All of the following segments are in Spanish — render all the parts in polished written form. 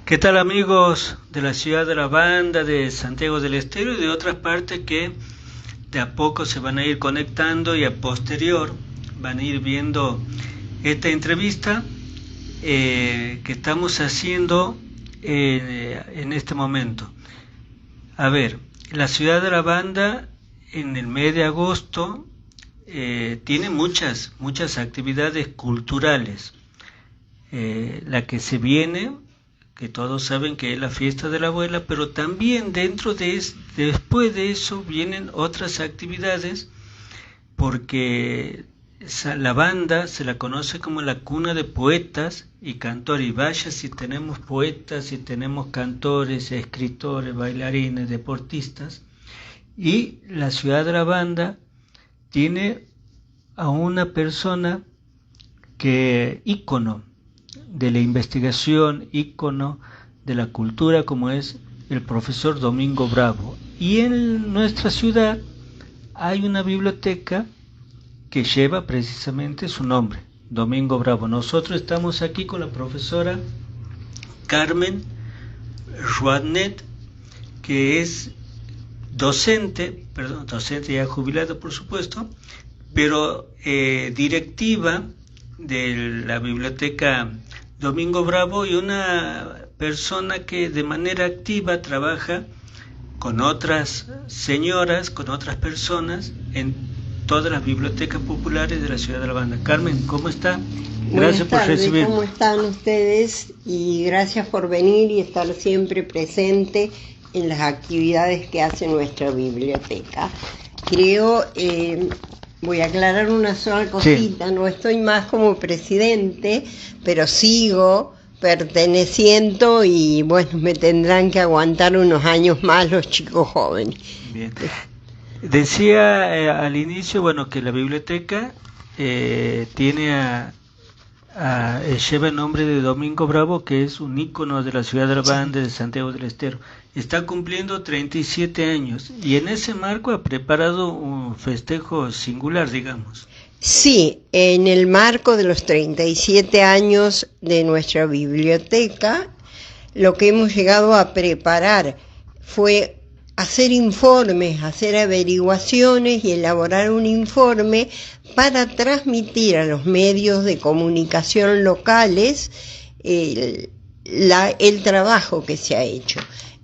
¿Qué tal amigos de la ciudad de La Banda, de Santiago del Estero y de otras partes que de a poco se van a ir conectando y a posterior van a ir viendo esta entrevista que estamos haciendo en este momento? A ver, la ciudad de La Banda en el mes de agosto tiene muchas actividades culturales. La que se viene, que todos saben que es la fiesta de la abuela, pero también después de eso vienen otras actividades, porque la Banda se la conoce como la cuna de poetas y cantores, y vaya si tenemos poetas, si tenemos cantores, escritores, bailarines, deportistas, y la ciudad de La Banda tiene a una persona que ícono de la investigación, ícono de la cultura, como es el profesor Domingo Bravo. Y en nuestra ciudad hay una biblioteca que lleva precisamente su nombre, Domingo Bravo. Nosotros estamos aquí con la profesora Carmen Ruadnet, que es docente ya jubilada por supuesto, pero directiva de la biblioteca Domingo Bravo, y una persona que de manera activa trabaja con otras señoras, con otras personas en todas las bibliotecas populares de la ciudad de La Banda. Carmen, ¿cómo está? Gracias por recibirme. ¿Cómo están ustedes? Y gracias por venir y estar siempre presente en las actividades que hace nuestra biblioteca. Creo, voy a aclarar una sola cosita, sí. No estoy más como presidente, pero sigo perteneciendo y bueno, me tendrán que aguantar unos años más los chicos jóvenes. Bien. Decía al inicio, bueno, que la biblioteca tiene lleva el nombre de Domingo Bravo, que es un ícono de la ciudad de La Banda, de Santiago del Estero. Está cumpliendo 37 años y en ese marco ha preparado un festejo singular, digamos. Sí, en el marco de los 37 años de nuestra biblioteca, lo que hemos llegado a preparar fue hacer informes, hacer averiguaciones y elaborar un informe para transmitir a los medios de comunicación locales el trabajo que se ha hecho.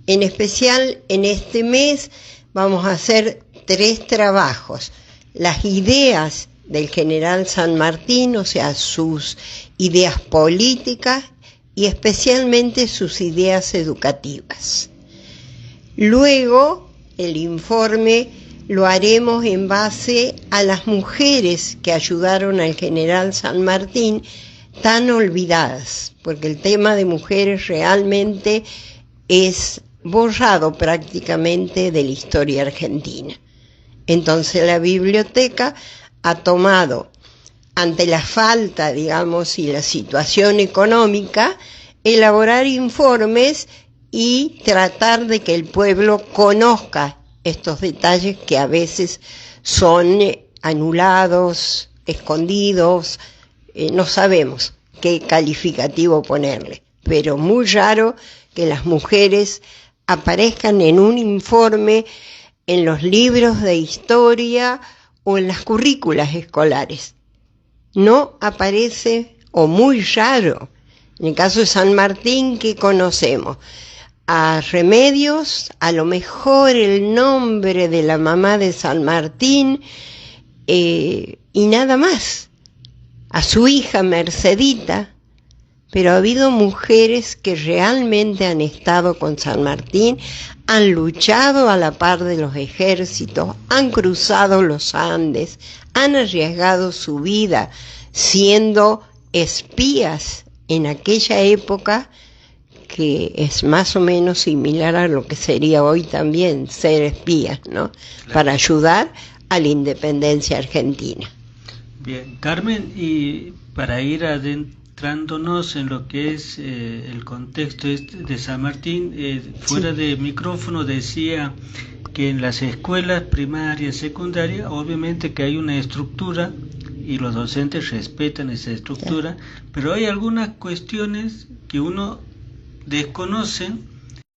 En especial en este mes vamos a hacer 3 trabajos: las ideas del general San Martín, o sea, sus ideas políticas y especialmente sus ideas educativas. Luego, el informe lo haremos en base a las mujeres que ayudaron al general San Martín, tan olvidadas, porque el tema de mujeres realmente es borrado prácticamente de la historia argentina. Entonces la biblioteca ha tomado, ante la falta, digamos, y la situación económica, elaborar informes y tratar de que el pueblo conozca estos detalles que a veces son anulados, escondidos, no sabemos qué calificativo ponerle, pero muy raro que las mujeres aparezcan en un informe en los libros de historia o en las currículas escolares. No aparece, o muy raro. En el caso de San Martín, ¿qué conocemos? A Remedios, a lo mejor el nombre de la mamá de San Martín, y nada más. A su hija Mercedita, pero ha habido mujeres que realmente han estado con San Martín, han luchado a la par de los ejércitos, han cruzado los Andes, han arriesgado su vida siendo espías en aquella época, que es más o menos similar a lo que sería hoy también ser espías, ¿no? Claro. Para ayudar a la independencia argentina. Bien, Carmen, y para ir adentrándonos en lo que es el contexto de San Martín, fuera de micrófono decía que en las escuelas primarias, secundarias, obviamente que hay una estructura y los docentes respetan esa estructura, pero hay algunas cuestiones que uno desconocen,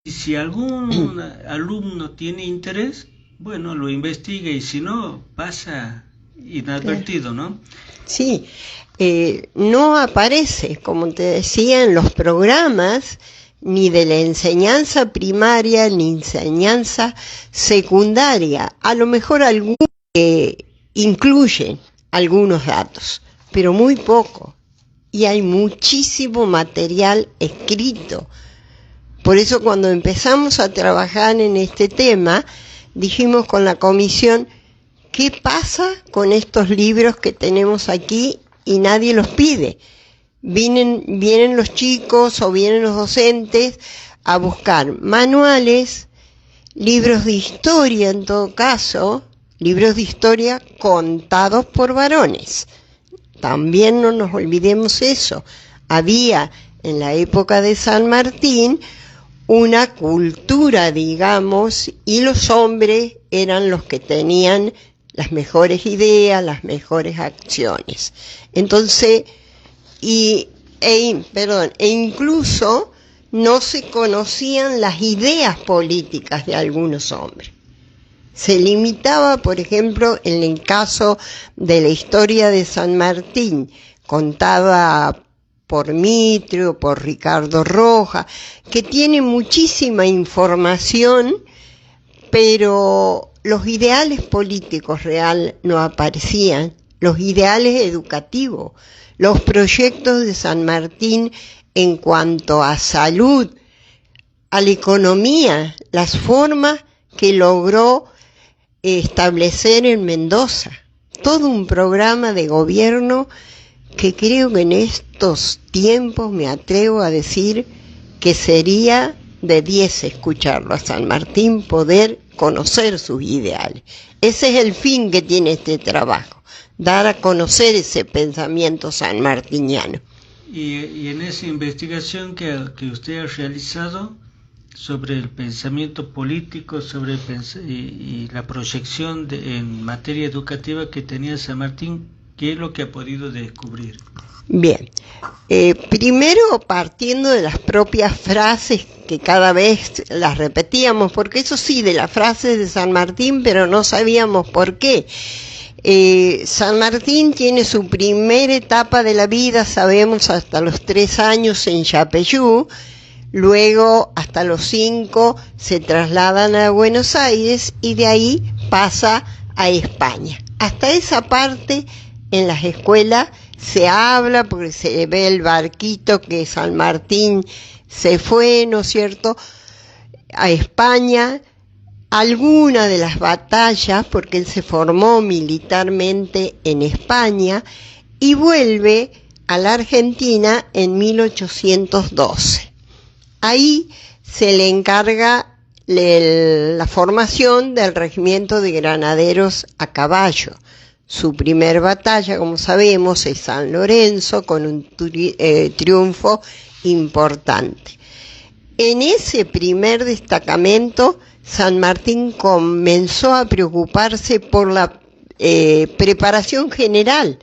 y si algún alumno tiene interés, bueno, lo investiga, y si no, pasa inadvertido, ¿no? Sí, no aparece, como te decía, en los programas ni de la enseñanza primaria ni enseñanza secundaria. A lo mejor algunos incluyen algunos datos, pero muy poco. Y hay muchísimo material escrito. Por eso cuando empezamos a trabajar en este tema, dijimos con la comisión, ¿qué pasa con estos libros que tenemos aquí y nadie los pide? Vienen los chicos o vienen los docentes a buscar manuales, libros de historia en todo caso, libros de historia contados por varones. También no nos olvidemos eso. Había en la época de San Martín una cultura, digamos, y los hombres eran los que tenían las mejores ideas, las mejores acciones. Entonces, e incluso no se conocían las ideas políticas de algunos hombres. Se limitaba, por ejemplo, en el caso de la historia de San Martín, contada por Mitre o por Ricardo Rojas, que tiene muchísima información, pero los ideales políticos real no aparecían, los ideales educativos, los proyectos de San Martín en cuanto a salud, a la economía, las formas que logró establecer en Mendoza. Todo un programa de gobierno que creo que en estos tiempos me atrevo a decir que sería de 10 escucharlo a San Martín, poder conocer sus ideales. Ese es el fin que tiene este trabajo, dar a conocer ese pensamiento sanmartiniano. Y en esa investigación que usted ha realizado sobre el pensamiento político, sobre y la proyección en materia educativa que tenía San Martín, ¿qué es lo que ha podido descubrir? Bien, primero partiendo de las propias frases que cada vez las repetíamos, porque eso sí, de las frases de San Martín, pero no sabíamos por qué. San Martín tiene su primera etapa de la vida, sabemos, hasta los 3 años en Yapeyú, luego hasta los 5 se trasladan a Buenos Aires y de ahí pasa a España. Hasta esa parte en las escuelas se habla porque se ve el barquito que San Martín se fue, ¿no es cierto?, a España, alguna de las batallas, porque él se formó militarmente en España y vuelve a la Argentina en 1812. Ahí se le encarga la formación del regimiento de granaderos a caballo. Su primer batalla, como sabemos, es San Lorenzo, con un triunfo importante. En ese primer destacamento, San Martín comenzó a preocuparse por la preparación general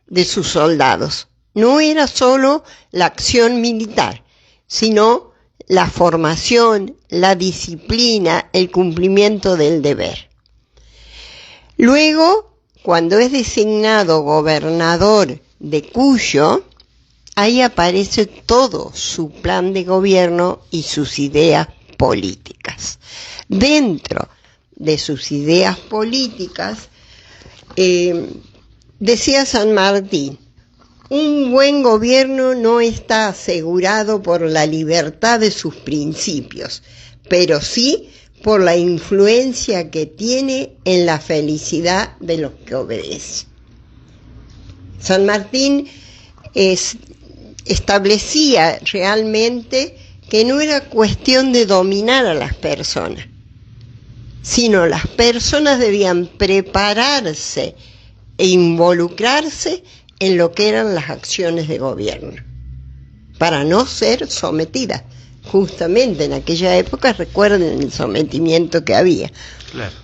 de sus soldados. No era solo la acción militar, sino la formación, la disciplina, el cumplimiento del deber. Luego, cuando es designado gobernador de Cuyo, ahí aparece todo su plan de gobierno y sus ideas políticas. Dentro de sus ideas políticas, decía San Martín, un buen gobierno no está asegurado por la libertad de sus principios, pero sí por la influencia que tiene en la felicidad de los que obedecen. San Martín establecía realmente que no era cuestión de dominar a las personas, sino las personas debían prepararse e involucrarse en lo que eran las acciones de gobierno, para no ser sometidas. Justamente en aquella época, recuerden el sometimiento que había. Claro.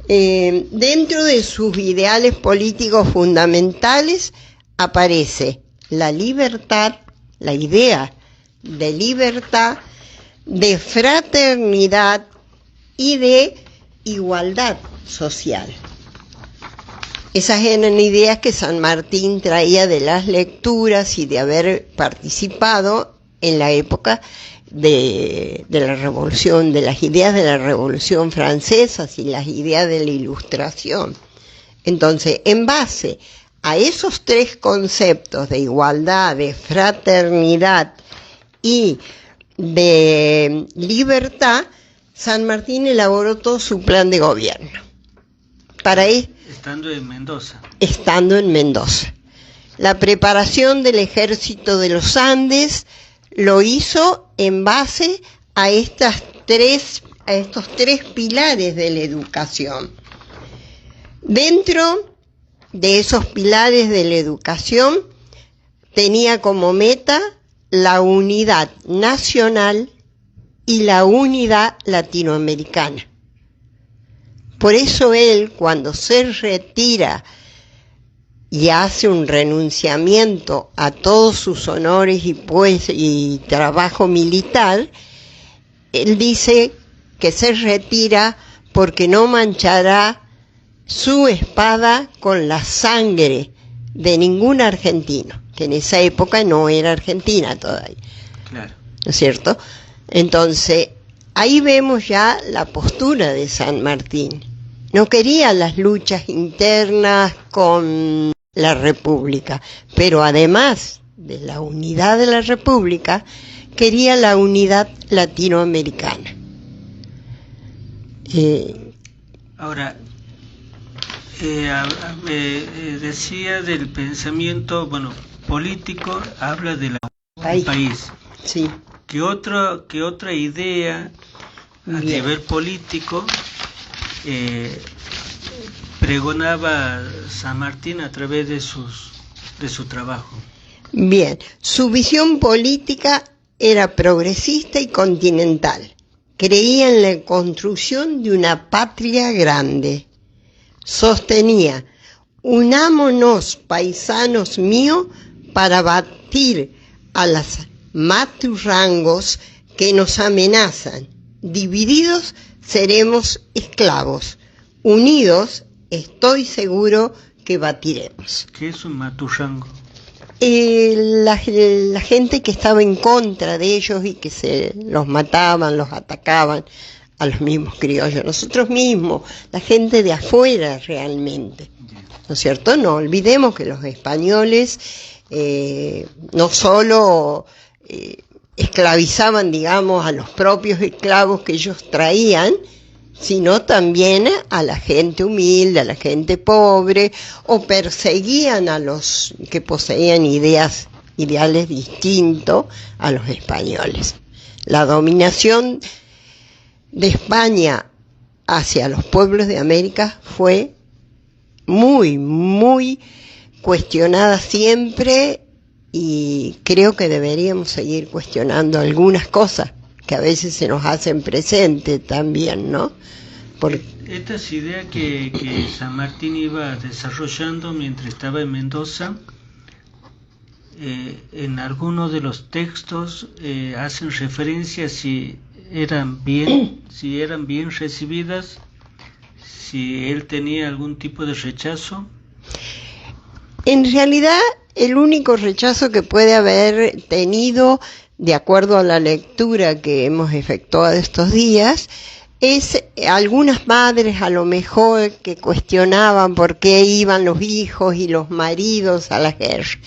Dentro de sus ideales políticos fundamentales aparece la libertad, la idea de libertad, de fraternidad y de igualdad social. Esas eran ideas que San Martín traía de las lecturas y de haber participado en la época de la Revolución, de las ideas de la Revolución Francesa y las ideas de la Ilustración. Entonces, en base a esos tres conceptos de igualdad, de fraternidad y de libertad, San Martín elaboró todo su plan de gobierno. Estando en Mendoza. Estando en Mendoza. La preparación del ejército de los Andes lo hizo en base a estos tres pilares de la educación. Dentro de esos pilares de la educación tenía como meta la unidad nacional y la unidad latinoamericana. Por eso él, cuando se retira y hace un renunciamiento a todos sus honores y trabajo militar, él dice que se retira porque no manchará su espada con la sangre de ningún argentino, que en esa época no era Argentina todavía. Claro. ¿No es cierto? Entonces, ahí vemos ya la postura de San Martín. No quería las luchas internas con la República, pero además de la unidad de la República, quería la unidad latinoamericana. Ahora, decía del pensamiento, político, habla del país. Sí. ¿Qué otra idea a nivel político pregonaba San Martín a través de su trabajo? Bien, su visión política era progresista y continental. Creía en la construcción de una patria grande. Sostenía: unámonos, paisanos míos, para batir a las maturrangos que nos amenazan. Divididos seremos esclavos. Unidos, estoy seguro que batiremos. ¿Qué es un maturrango? La gente que estaba en contra de ellos y que se los mataban, los atacaban a los mismos criollos, nosotros mismos, la gente de afuera realmente, ¿no es cierto? No olvidemos que los españoles no solo esclavizaban, digamos, a los propios esclavos que ellos traían, sino también a la gente humilde, a la gente pobre, o perseguían a los que poseían ideales distintos a los españoles. La dominación de España hacia los pueblos de América fue muy, muy cuestionada siempre, y creo que deberíamos seguir cuestionando algunas cosas que a veces se nos hacen presente también, ¿no? Estas ideas que San Martín iba desarrollando mientras estaba en Mendoza, en algunos de los textos hacen referencia si eran bien recibidas, si él tenía algún tipo de rechazo. En realidad, el único rechazo que puede haber tenido, de acuerdo a la lectura que hemos efectuado estos días, es algunas madres a lo mejor que cuestionaban por qué iban los hijos y los maridos a la guerra.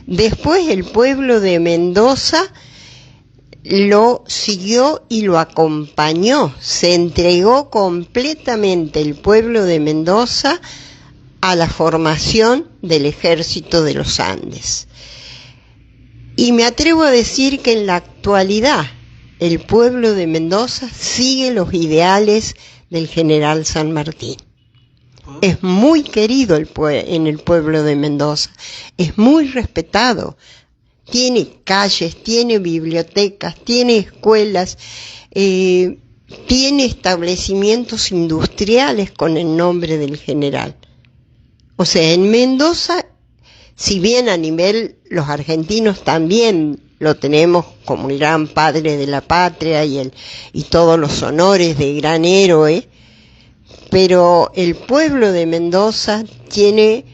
Después el pueblo de Mendoza lo siguió y lo acompañó, se entregó completamente el pueblo de Mendoza a la formación del ejército de los Andes. Y me atrevo a decir que en la actualidad el pueblo de Mendoza sigue los ideales del general San Martín. Es muy querido en el pueblo de Mendoza, es muy respetado. Tiene calles, tiene bibliotecas, tiene escuelas, tiene establecimientos industriales con el nombre del general. O sea, en Mendoza, si bien a nivel los argentinos también lo tenemos como el gran padre de la patria y todos los honores de gran héroe, pero el pueblo de Mendoza tiene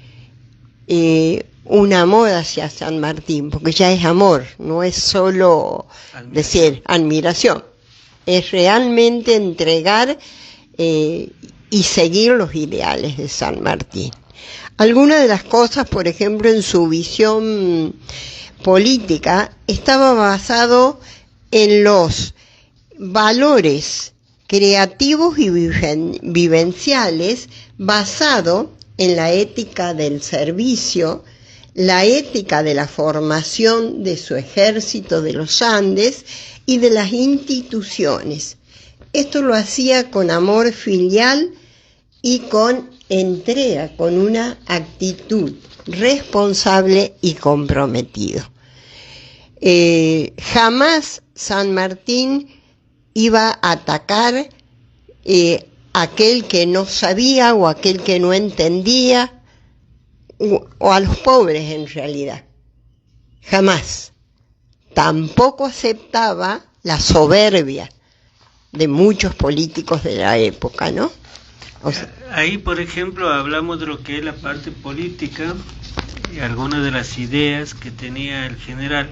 un amor hacia San Martín, porque ya es amor, no es solo decir admiración, es realmente entregar y seguir los ideales de San Martín. Algunas de las cosas, por ejemplo, en su visión política, estaba basado en los valores creativos y vivenciales, basado en la ética del servicio, la ética de la formación de su ejército de los Andes y de las instituciones. Esto lo hacía con amor filial y con entrega, con una actitud responsable y comprometido. Jamás San Martín iba a atacar aquel que no sabía o aquel que no entendía, o a los pobres en realidad. Jamás. Tampoco aceptaba la soberbia de muchos políticos de la época, ¿no? O sea, ahí, por ejemplo, hablamos de lo que es la parte política y algunas de las ideas que tenía el general,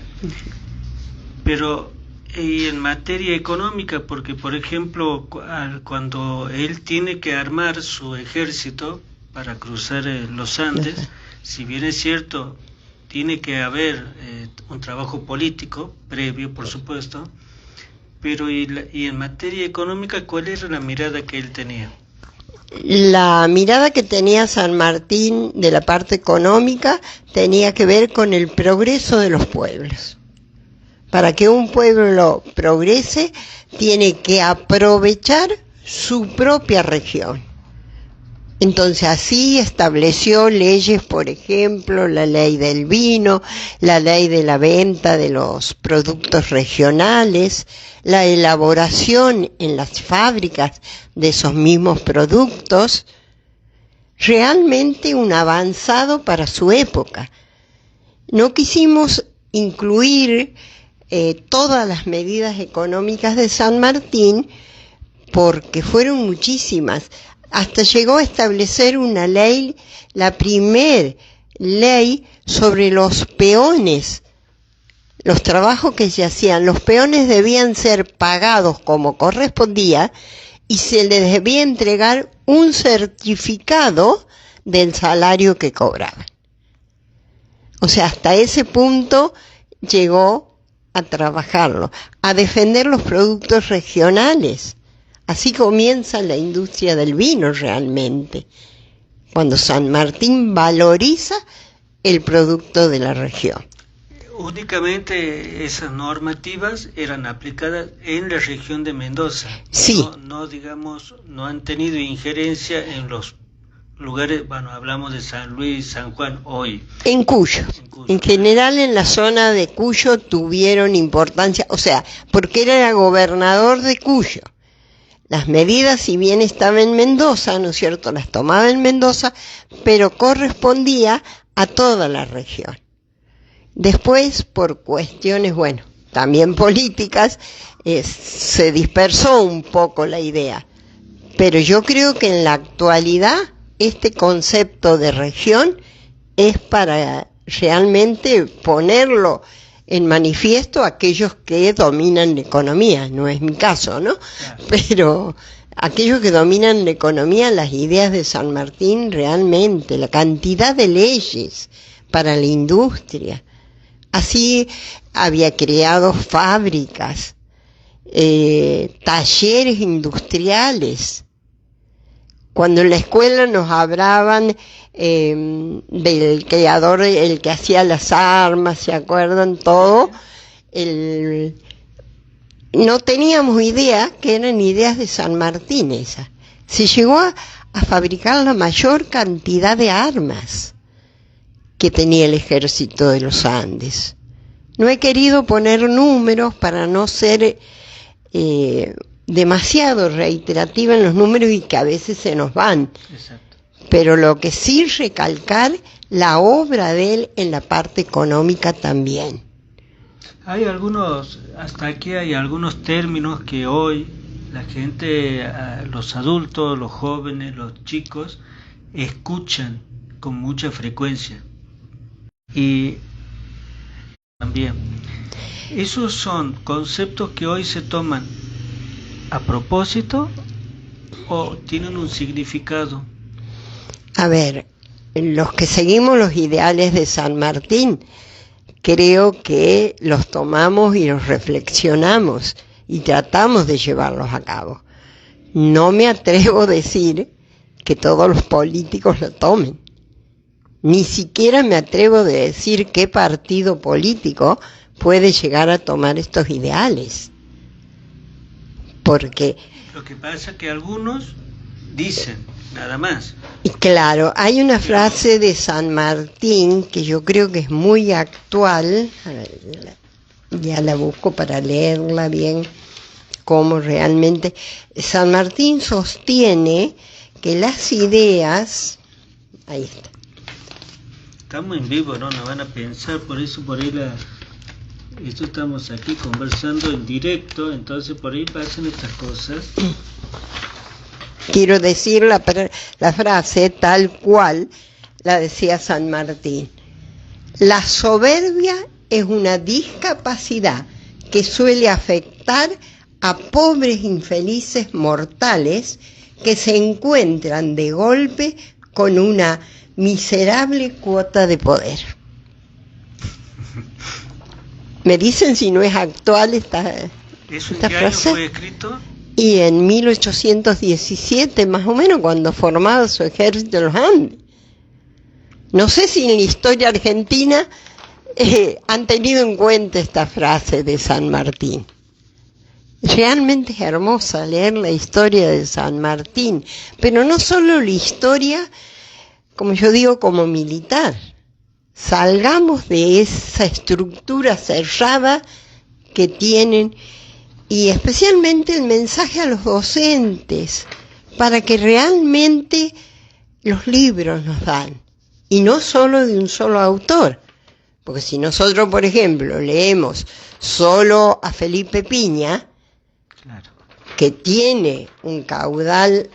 pero y en materia económica, porque por ejemplo cuando él tiene que armar su ejército para cruzar los Andes, si bien es cierto, tiene que haber un trabajo político previo, por supuesto, pero y en materia económica, ¿cuál era la mirada que él tenía? La mirada que tenía San Martín de la parte económica tenía que ver con el progreso de los pueblos. Para que un pueblo progrese, tiene que aprovechar su propia región. Entonces así estableció leyes, por ejemplo, la ley del vino, la ley de la venta de los productos regionales, la elaboración en las fábricas de esos mismos productos. Realmente un avanzado para su época. No quisimos incluir todas las medidas económicas de San Martín porque fueron muchísimas. Hasta llegó a establecer una ley, la primer ley sobre los peones, los trabajos que se hacían. Los peones debían ser pagados como correspondía y se les debía entregar un certificado del salario que cobraban. O sea, hasta ese punto llegó a trabajarlo, a defender los productos regionales. Así comienza la industria del vino realmente, cuando San Martín valoriza el producto de la región. Únicamente esas normativas eran aplicadas en la región de Mendoza. Sí. No digamos, no han tenido injerencia en los lugares, bueno, hablamos de San Luis, San Juan hoy. En Cuyo. En general en la zona de Cuyo tuvieron importancia, o sea, porque él era gobernador de Cuyo. Las medidas, si bien estaban en Mendoza, ¿no es cierto?, las tomaba en Mendoza, pero correspondía a toda la región. Después, por cuestiones, bueno, también políticas, se dispersó un poco la idea. Pero yo creo que en la actualidad este concepto de región es para realmente ponerlo en manifiesto a aquellos que dominan la economía. No es mi caso, ¿no? Claro. Pero aquellos que dominan la economía, las ideas de San Martín realmente, la cantidad de leyes para la industria. Así había creado fábricas, talleres industriales. Cuando en la escuela nos hablaban del creador, el que hacía las armas, ¿se acuerdan? Todo. No teníamos idea que eran ideas de San Martín esas. Se llegó a fabricar la mayor cantidad de armas que tenía el ejército de los Andes. No he querido poner números para no ser demasiado reiterativa en los números y que a veces se nos van. Exacto. Pero lo que sí recalcar, la obra de él en la parte económica también. Hay algunos, hasta aquí hay algunos términos que hoy la gente, los adultos, los jóvenes, los chicos, escuchan con mucha frecuencia. Y también, esos son conceptos que hoy se toman a propósito o tienen un significado. A ver, los que seguimos los ideales de San Martín, creo que los tomamos y los reflexionamos y tratamos de llevarlos a cabo. No me atrevo a decir que todos los políticos lo tomen. Ni siquiera me atrevo a decir qué partido político puede llegar a tomar estos ideales. Porque lo que pasa es que algunos dicen, nada más. Y claro, hay una frase de San Martín que yo creo que es muy actual. A ver, ya la busco para leerla bien, cómo realmente. San Martín sostiene que las ideas... Ahí está. Estamos en vivo, ¿no? Nos van a pensar, por eso por ahí esto estamos aquí conversando en directo, entonces por ahí pasan estas cosas. Quiero decir la frase tal cual la decía San Martín. La soberbia es una discapacidad que suele afectar a pobres infelices mortales que se encuentran de golpe con una miserable cuota de poder. ¿Me dicen si no es actual esta frase? ¿Año fue escrito? Y en 1817, más o menos, cuando formaba su ejército en los Andes. No sé si en la historia argentina han tenido en cuenta esta frase de San Martín. Realmente es hermosa leer la historia de San Martín, pero no solo la historia, como yo digo, como militar. Salgamos de esa estructura cerrada que tienen, y especialmente el mensaje a los docentes, para que realmente los libros nos dan, y no solo de un solo autor, porque si nosotros, por ejemplo, leemos solo a Felipe Piña, claro, que tiene un caudal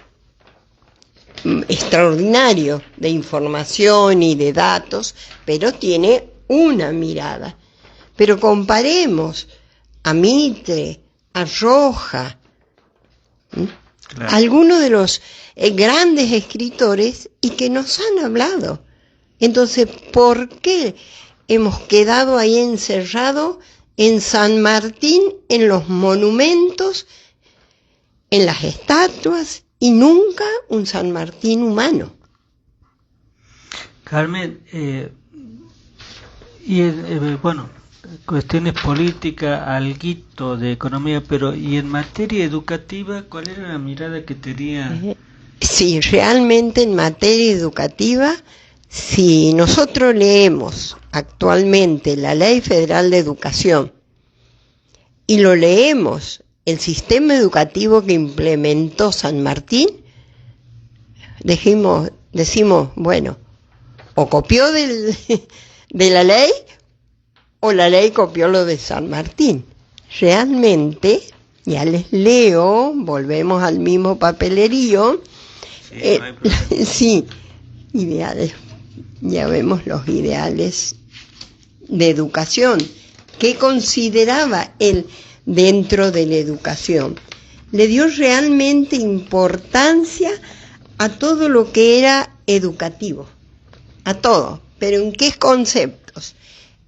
extraordinario de información y de datos, pero tiene una mirada. Pero comparemos a Mitre, a Roja, claro, algunos de los grandes escritores y que nos han hablado. Entonces, ¿por qué hemos quedado ahí encerrados en San Martín, en los monumentos, en las estatuas, y nunca un San Martín humano? Carmen, bueno, cuestiones políticas, alguito de economía, pero ¿y en materia educativa cuál era la mirada que tenía? Sí, realmente en materia educativa, si nosotros leemos actualmente la Ley Federal de Educación y lo leemos el sistema educativo que implementó San Martín, decimos, bueno, o copió de la ley, o la ley copió lo de San Martín. Realmente, ya les leo, volvemos al mismo papelerío. Sí, ideales, ya vemos los ideales de educación. ¿Qué consideraba él dentro de la educación? Le dio realmente importancia a todo lo que era educativo, a todo, pero ¿en qué conceptos?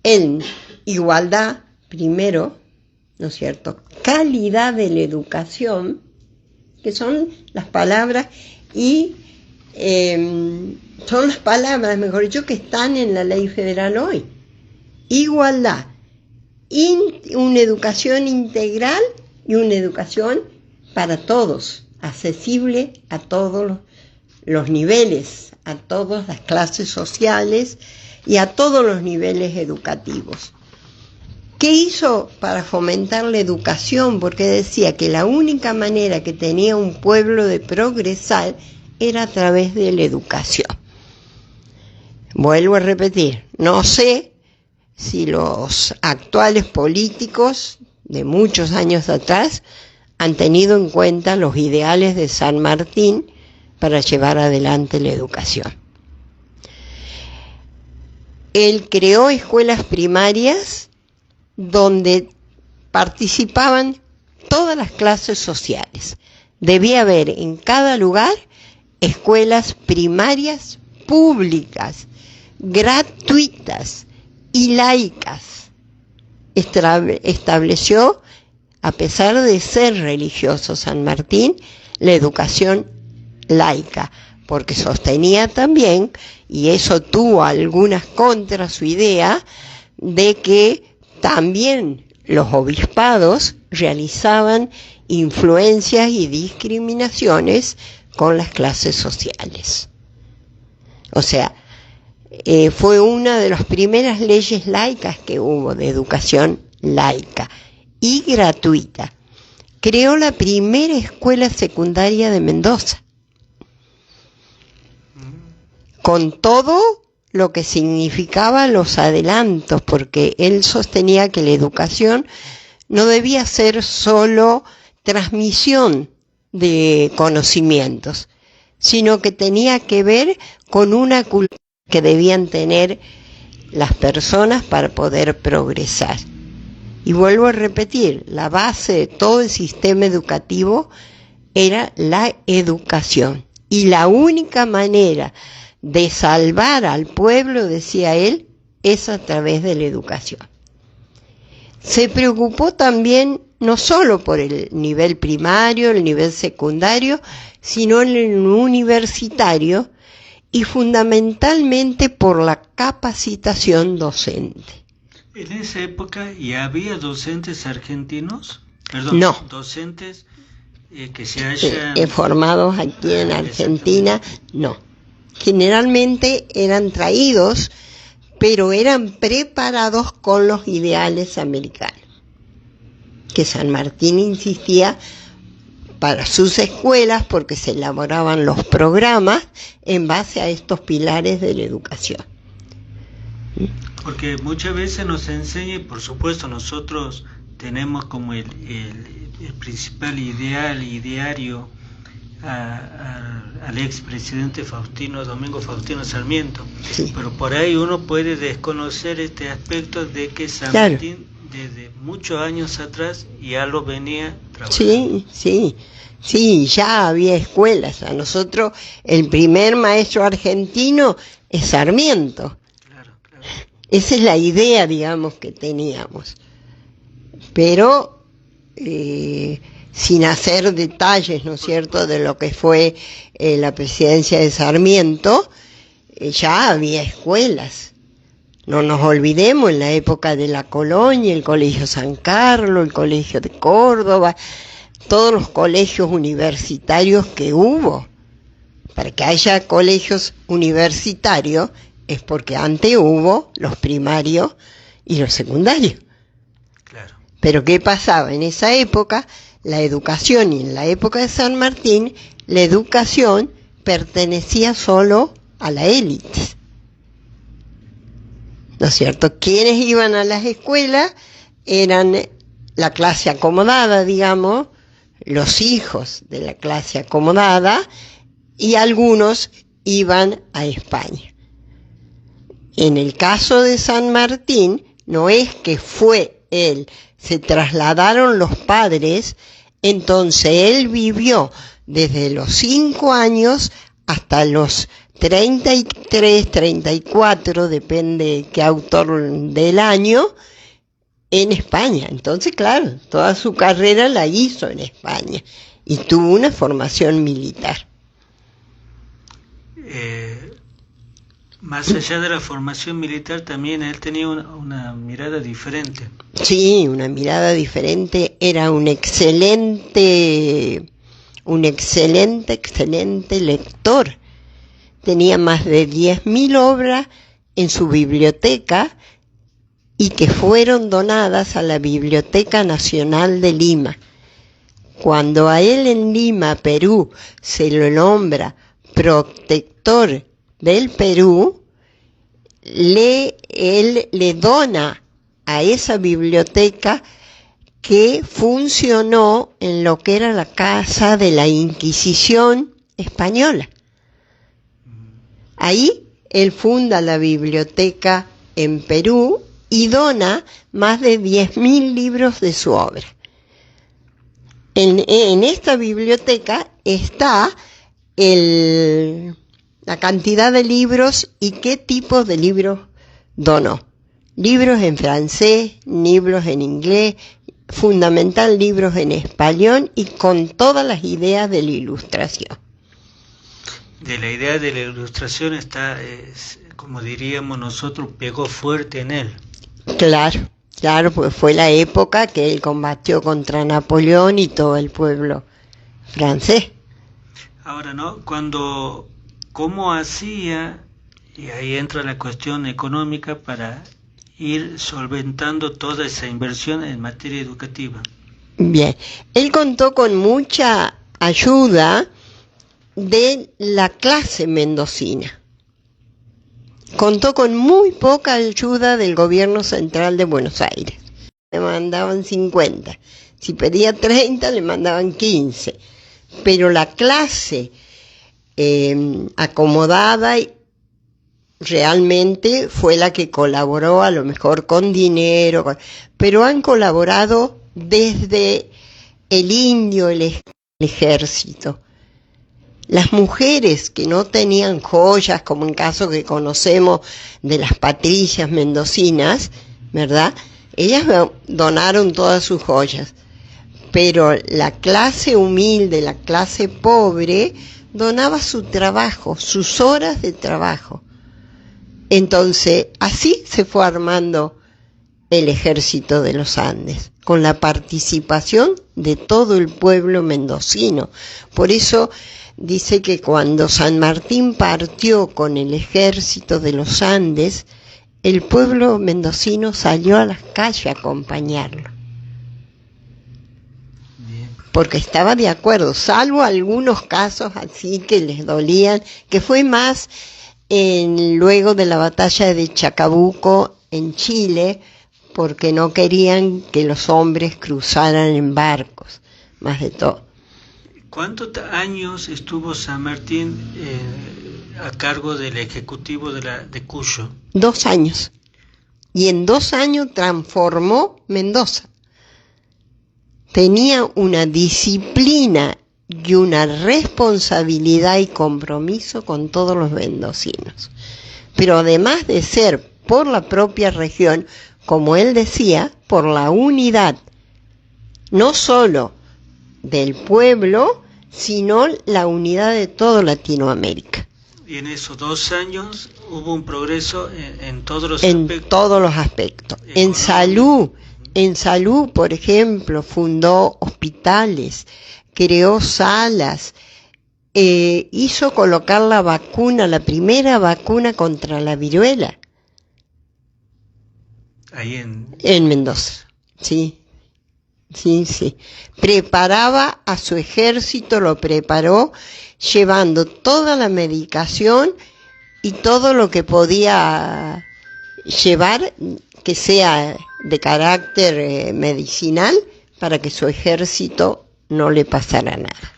En igualdad, primero, ¿no es cierto? Calidad de la educación, que son las palabras, y son las palabras, mejor dicho, que están en la ley federal hoy. Igualdad, una educación integral y una educación para todos, accesible a todos los niveles, a todas las clases sociales y a todos los niveles educativos. ¿Qué hizo para fomentar la educación? Porque decía que la única manera que tenía un pueblo de progresar era a través de la educación. Vuelvo a repetir, no sé si los actuales políticos de muchos años atrás han tenido en cuenta los ideales de San Martín para llevar adelante la educación. Él creó escuelas primarias donde participaban todas las clases sociales. Debía haber en cada lugar escuelas primarias públicas, gratuitas y laicas. Estableció, a pesar de ser religioso San Martín, la educación laica, porque sostenía también, y eso tuvo algunas contra su idea, de que también los obispados realizaban influencias y discriminaciones con las clases sociales. O sea, fue una de las primeras leyes laicas que hubo, de educación laica y gratuita. Creó la primera escuela secundaria de Mendoza, con todo lo que significaba los adelantos, porque él sostenía que la educación no debía ser solo transmisión de conocimientos, sino que tenía que ver con una cultura que debían tener las personas para poder progresar. Y vuelvo a repetir, la base de todo el sistema educativo era la educación. Y la única manera de salvar al pueblo, decía él, es a través de la educación. Se preocupó también no solo por el nivel primario, el nivel secundario, sino en el universitario, y fundamentalmente por la capacitación docente. ¿En esa época ya había docentes argentinos? Perdón, no. Docentes que se hayan... formados aquí en Argentina, no. Generalmente eran traídos, pero eran preparados con los ideales americanos, que San Martín insistía para sus escuelas, porque se elaboraban los programas en base a estos pilares de la educación. Porque muchas veces nos enseña, y por supuesto nosotros tenemos como el principal ideal, ideario, al expresidente Domingo Faustino Sarmiento, sí. Pero por ahí uno puede desconocer este aspecto de que San Martín desde muchos años atrás ya lo venía trabajando. Sí, ya había escuelas. A nosotros el primer maestro argentino es Sarmiento. Claro. Esa es la idea, digamos, que teníamos. Pero sin hacer detalles, ¿no es cierto?, de lo que fue la presidencia de Sarmiento, ya había escuelas. No nos olvidemos, en la época de la colonia, el Colegio San Carlos, el Colegio de Córdoba, todos los colegios universitarios que hubo. Para que haya colegios universitarios es porque antes hubo los primarios y los secundarios. Claro. Pero ¿qué pasaba? En esa época, la educación, y en la época de San Martín, la educación pertenecía solo a la élite. ¿No es cierto? Quienes iban a las escuelas eran la clase acomodada, digamos, los hijos de la clase acomodada, y algunos iban a España. En el caso de San Martín, no es que fue él, se trasladaron los padres, entonces él vivió desde los 5 años hasta los 33, 34, depende qué autor del año, en España. Entonces, claro, toda su carrera la hizo en España y tuvo una formación militar. Más allá de la formación militar, también él tenía una mirada diferente. Sí, una mirada diferente. Era un excelente lector. Tenía más de 10.000 obras en su biblioteca y que fueron donadas a la Biblioteca Nacional de Lima. Cuando a él en Lima, Perú, se lo nombra protector del Perú, él le dona a esa biblioteca que funcionó en lo que era la casa de la Inquisición española. Ahí él funda la biblioteca en Perú y dona más de 10.000 libros de su obra. En esta biblioteca está la cantidad de libros y qué tipo de libros donó. Libros en francés, libros en inglés, fundamental libros en español y con todas las ideas de la ilustración. De la idea de la ilustración está, como diríamos nosotros, pegó fuerte en él. Claro, pues fue la época que él combatió contra Napoleón y todo el pueblo francés. Ahora, ¿no? ¿Cómo hacía? Y ahí entra la cuestión económica para ir solventando toda esa inversión en materia educativa. Bien, él contó con mucha ayuda de la clase mendocina. Contó con muy poca ayuda del gobierno central de Buenos Aires. Le mandaban 50. Si pedía 30, le mandaban 15. Pero la clase acomodada realmente fue la que colaboró, a lo mejor con dinero, pero han colaborado desde el indio, el ejército. Las mujeres que no tenían joyas, como en caso que conocemos de las patricias mendocinas, ¿verdad? Ellas donaron todas sus joyas, pero la clase humilde, la clase pobre, donaba su trabajo, sus horas de trabajo. Entonces, así se fue armando el ejército de los Andes, con la participación de todo el pueblo mendocino. Por eso dice que cuando San Martín partió con el ejército de los Andes, el pueblo mendocino salió a las calles a acompañarlo. Porque estaba de acuerdo, salvo algunos casos así que les dolían, que fue más luego de la batalla de Chacabuco en Chile, porque no querían que los hombres cruzaran en barcos, más de todo. ¿Cuántos años estuvo San Martín a cargo del ejecutivo de Cuyo? 2 años. Y en 2 años transformó Mendoza. Tenía una disciplina y una responsabilidad y compromiso con todos los mendocinos. Pero además de ser por la propia región, como él decía, por la unidad, no solo del pueblo, sino la unidad de toda Latinoamérica. Y en esos 2 años hubo un progreso en todos los aspectos. En todos los aspectos. En salud, por ejemplo, fundó hospitales, creó salas, hizo colocar la vacuna, la primera vacuna contra la viruela. Ahí en Mendoza, sí. Preparaba a su ejército, lo preparó llevando toda la medicación y todo lo que podía llevar que sea de carácter medicinal para que su ejército no le pasara nada.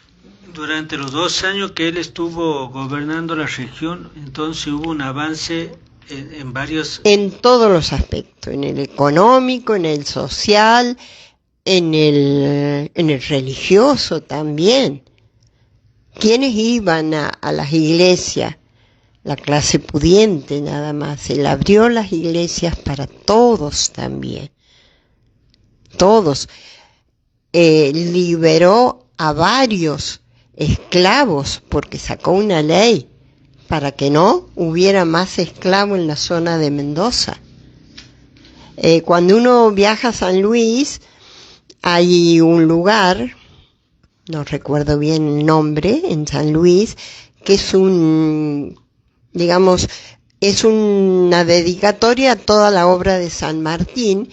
Durante los 2 años que él estuvo gobernando la región, entonces hubo un avance en varios... En todos los aspectos, en el económico, en el social, en el religioso también. ¿Quiénes iban a las iglesias? La clase pudiente nada más. Él abrió las iglesias para todos también. Todos. Liberó a varios esclavos porque sacó una ley para que no hubiera más esclavos en la zona de Mendoza. Cuando uno viaja a San Luis, hay un lugar, no recuerdo bien el nombre, en San Luis, que es es una dedicatoria a toda la obra de San Martín,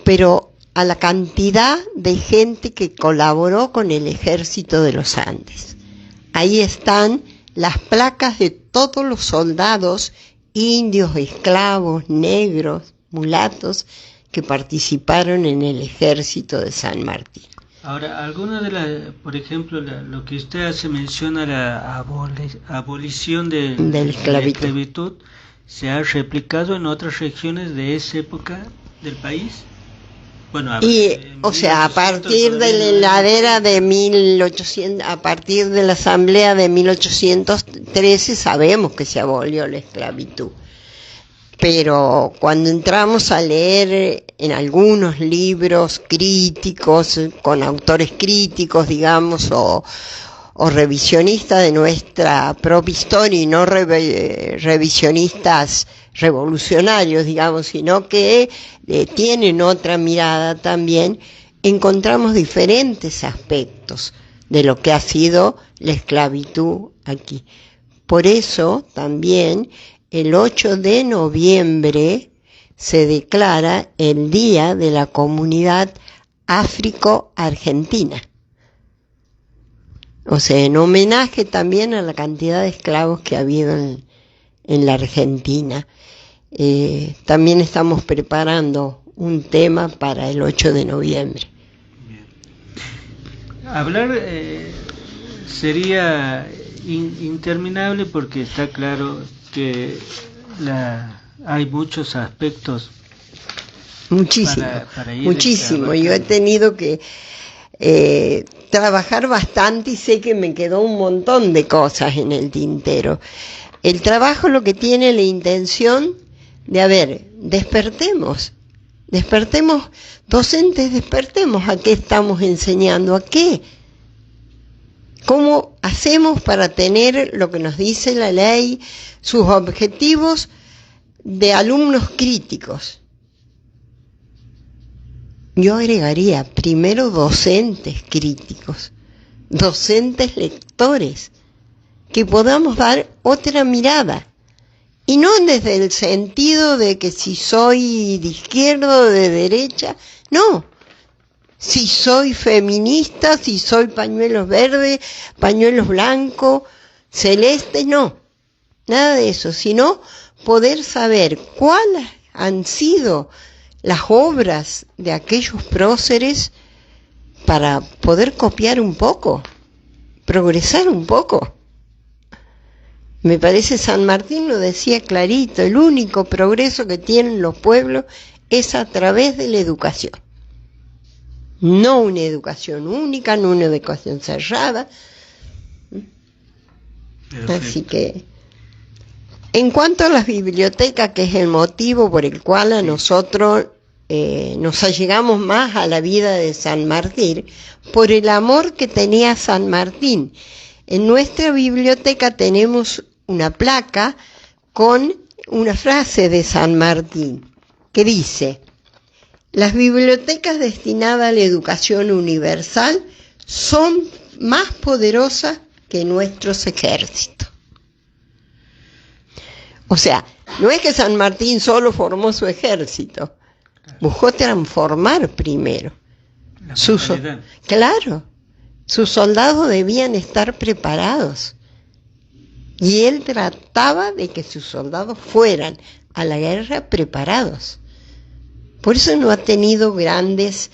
pero a la cantidad de gente que colaboró con el ejército de los Andes. Ahí están las placas de todos los soldados indios, esclavos, negros, mulatos que participaron en el ejército de San Martín. Ahora, alguna de las, por ejemplo, lo que usted hace mención a la abolición de la esclavitud, ¿se ha replicado en otras regiones de esa época del país? Bueno, a partir de la heladera de 1800, a partir de la asamblea de 1813 sabemos que se abolió la esclavitud. Pero cuando entramos a leer en algunos libros críticos, con autores críticos, digamos, o revisionistas de nuestra propia historia y no revisionistas revolucionarios, digamos, sino que tienen otra mirada también, encontramos diferentes aspectos de lo que ha sido la esclavitud aquí. Por eso también el 8 de noviembre se declara el Día de la Comunidad Áfrico-Argentina. O sea, en homenaje también a la cantidad de esclavos que ha habido en la Argentina. También estamos preparando un tema para el 8 de noviembre. Bien. Hablar sería interminable porque está claro que hay muchos aspectos. Muchísimo. Yo he tenido que trabajar bastante y sé que me quedó un montón de cosas en el tintero. El trabajo lo que tiene la intención de, despertemos, docentes, despertemos a qué estamos enseñando, a qué. ¿Cómo hacemos para tener lo que nos dice la ley, sus objetivos de alumnos críticos? Yo agregaría primero docentes críticos, docentes lectores, que podamos dar otra mirada. Y no desde el sentido de que si soy de izquierda o de derecha, no. Si soy feminista, si soy pañuelos verdes, pañuelos blancos, celestes, no. Nada de eso, sino poder saber cuáles han sido las obras de aquellos próceres para poder copiar un poco, progresar un poco. Me parece San Martín lo decía clarito, el único progreso que tienen los pueblos es a través de la educación. No una educación única, no una educación cerrada. Perfecto. Así que, en cuanto a las bibliotecas, que es el motivo por el cual a nosotros nos allegamos más a la vida de San Martín, por el amor que tenía San Martín. En nuestra biblioteca tenemos una placa con una frase de San Martín que dice: las bibliotecas destinadas a la educación universal son más poderosas que nuestros ejércitos. O sea, no es que San Martín solo formó su ejército, buscó transformar primero. Sus soldados debían estar preparados. Y él trataba de que sus soldados fueran a la guerra preparados. Por eso no ha tenido grandes,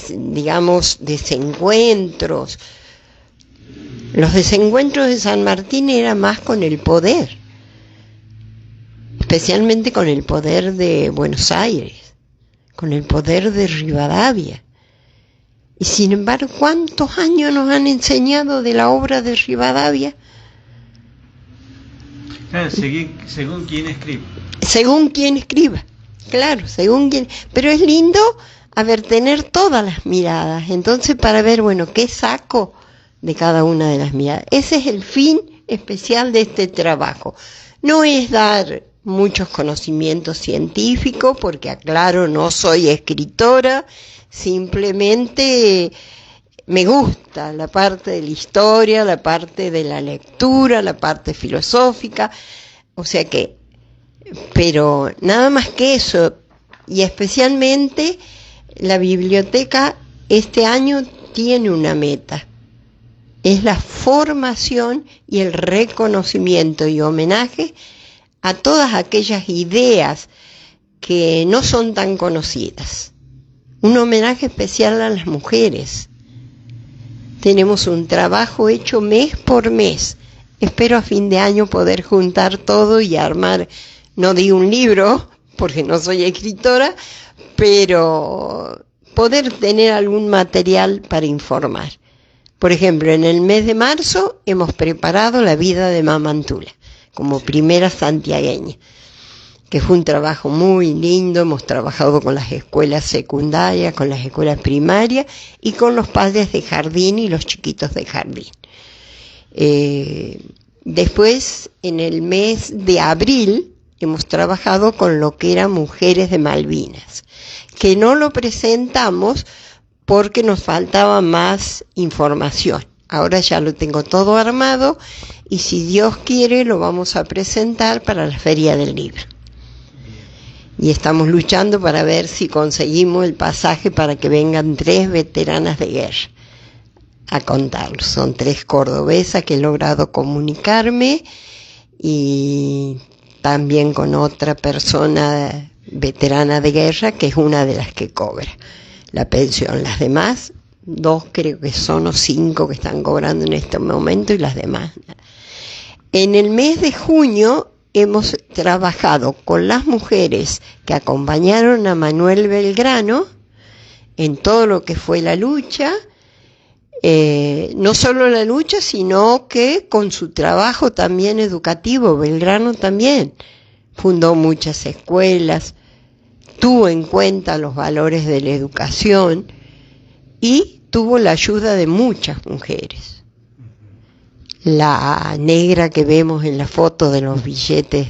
digamos, desencuentros. Los desencuentros de San Martín eran más con el poder, especialmente con el poder de Buenos Aires, con el poder de Rivadavia. Y sin embargo, ¿cuántos años nos han enseñado de la obra de Rivadavia? Claro, según quien escribe. Según quien escriba, claro, según quien. Pero es lindo, tener todas las miradas. Entonces, para ver, ¿qué saco de cada una de las miradas? Ese es el fin especial de este trabajo. No es dar muchos conocimientos científicos, porque aclaro, no soy escritora, simplemente me gusta la parte de la historia, la parte de la lectura, la parte filosófica, pero nada más que eso. Y especialmente la biblioteca este año tiene una meta, es la formación y el reconocimiento y homenaje a todas aquellas ideas que no son tan conocidas. Un homenaje especial a las mujeres. Tenemos un trabajo hecho mes por mes. Espero a fin de año poder juntar todo y armar, no digo un libro, porque no soy escritora, pero poder tener algún material para informar. Por ejemplo, en el mes de marzo hemos preparado la vida de Mamantula, como primera santiagueña, que fue un trabajo muy lindo. Hemos trabajado con las escuelas secundarias, con las escuelas primarias y con los padres de jardín y los chiquitos de jardín. Después, en el mes de abril, hemos trabajado con lo que eran Mujeres de Malvinas, que no lo presentamos porque nos faltaba más información. Ahora ya lo tengo todo armado y si Dios quiere lo vamos a presentar para la Feria del Libro. Y estamos luchando para ver si conseguimos el pasaje para que vengan 3 veteranas de guerra a contarlo. Son 3 cordobesas que he logrado comunicarme y también con otra persona veterana de guerra que es una de las que cobra la pensión. Las demás, 2 creo que son o 5 que están cobrando en este momento y las demás. En el mes de junio hemos trabajado con las mujeres que acompañaron a Manuel Belgrano en todo lo que fue la lucha, no solo la lucha, sino que con su trabajo también educativo. Belgrano también fundó muchas escuelas, tuvo en cuenta los valores de la educación y tuvo la ayuda de muchas mujeres. La negra que vemos en la foto de los billetes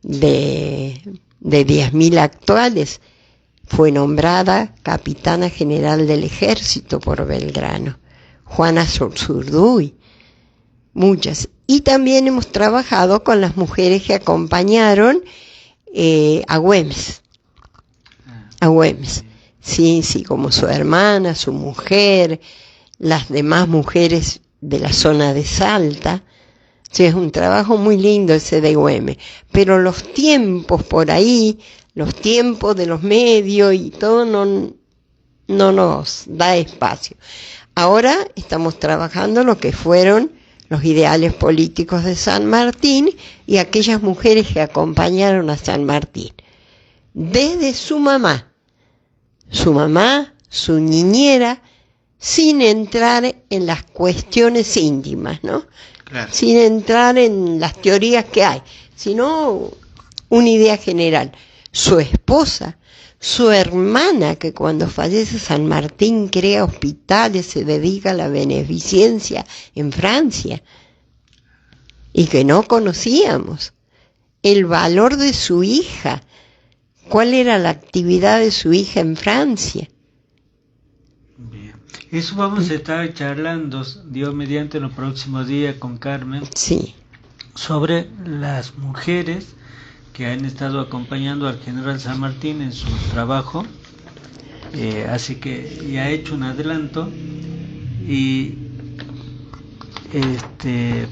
de 10.000 actuales fue nombrada capitana general del ejército por Belgrano. Juana Zurduy, muchas. Y también hemos trabajado con las mujeres que acompañaron a Güemes. A Güemes. Sí, como su hermana, su mujer, las demás mujeres de la zona de Salta. Sí, es un trabajo muy lindo ese de Güemes. Pero los tiempos por ahí, los tiempos de los medios y todo no nos da espacio. Ahora estamos trabajando lo que fueron los ideales políticos de San Martín y aquellas mujeres que acompañaron a San Martín. Desde su mamá, su niñera, sin entrar en las cuestiones íntimas, ¿no? Claro. Sin entrar en las teorías que hay, sino una idea general. Su esposa, su hermana, que cuando fallece San Martín crea hospitales, se dedica a la beneficencia en Francia, y que no conocíamos. El valor de su hija, cuál era la actividad de su hija en Francia. Bien. Eso vamos a estar charlando, Dios mediante, en los próximos días con Carmen. Sí. Sobre las mujeres que han estado acompañando al general San Martín en su trabajo, así que ya he hecho un adelanto y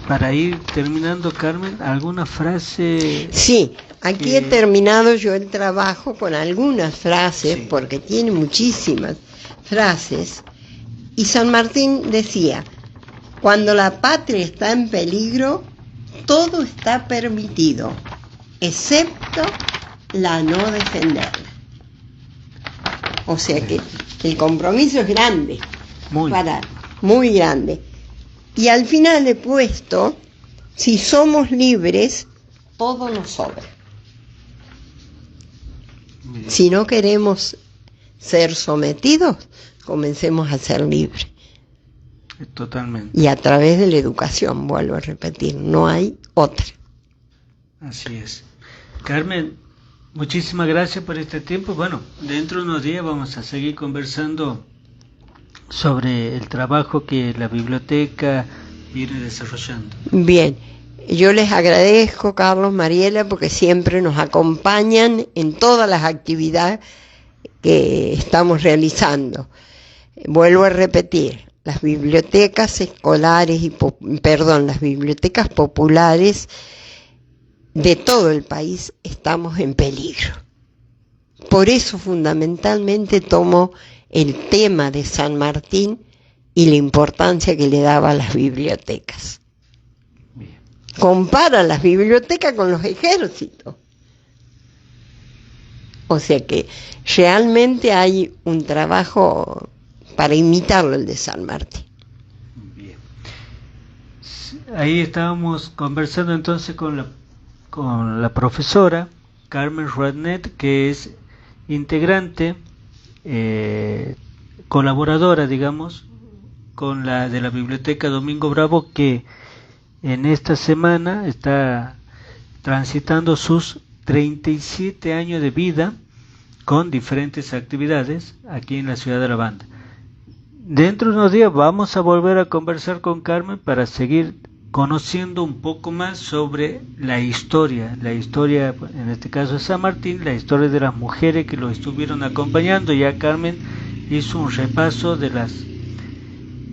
para ir terminando, Carmen, ¿alguna frase? Sí, aquí he terminado yo el trabajo con algunas frases, sí, porque tiene muchísimas frases, y San Martín decía: cuando la patria está en peligro, todo está permitido, excepto la no defenderla. O sea que el compromiso es grande, muy grande. Y al final he puesto: si somos libres, todo nos sobra. Si no queremos ser sometidos, comencemos a ser libres. Totalmente. Y a través de la educación, vuelvo a repetir, no hay otra. Así es. Carmen, muchísimas gracias por este tiempo. Bueno, dentro de unos días vamos a seguir conversando sobre el trabajo que la biblioteca viene desarrollando. Bien, yo les agradezco, Carlos, Mariela, porque siempre nos acompañan en todas las actividades que estamos realizando. Vuelvo a repetir, las bibliotecas escolares las bibliotecas populares de todo el país estamos en peligro. Por eso fundamentalmente tomo el tema de San Martín y la importancia que le daba a las bibliotecas. Bien. Compara las bibliotecas con los ejércitos. O sea que realmente hay un trabajo para imitarlo, el de San Martín. Bien. Ahí estábamos conversando entonces con la profesora Carmen Ruatnet, que es integrante, colaboradora, digamos, con la de la Biblioteca Domingo Bravo, que en esta semana está transitando sus 37 años de vida con diferentes actividades aquí en la ciudad de La Banda. Dentro de unos días vamos a volver a conversar con Carmen para seguir conociendo un poco más sobre la historia, en este caso de San Martín, la historia de las mujeres que lo estuvieron acompañando. Ya Carmen hizo un repaso de las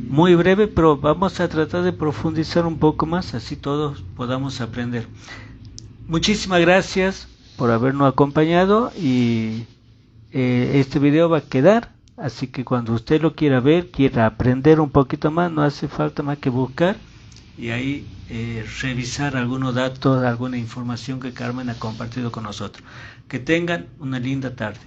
muy breve, pero vamos a tratar de profundizar un poco más, así todos podamos aprender. Muchísimas gracias por habernos acompañado, y este video va a quedar, así que cuando usted lo quiera ver, quiera aprender un poquito más, no hace falta más que buscar y ahí revisar algunos datos, alguna información que Carmen ha compartido con nosotros. Que tengan una linda tarde.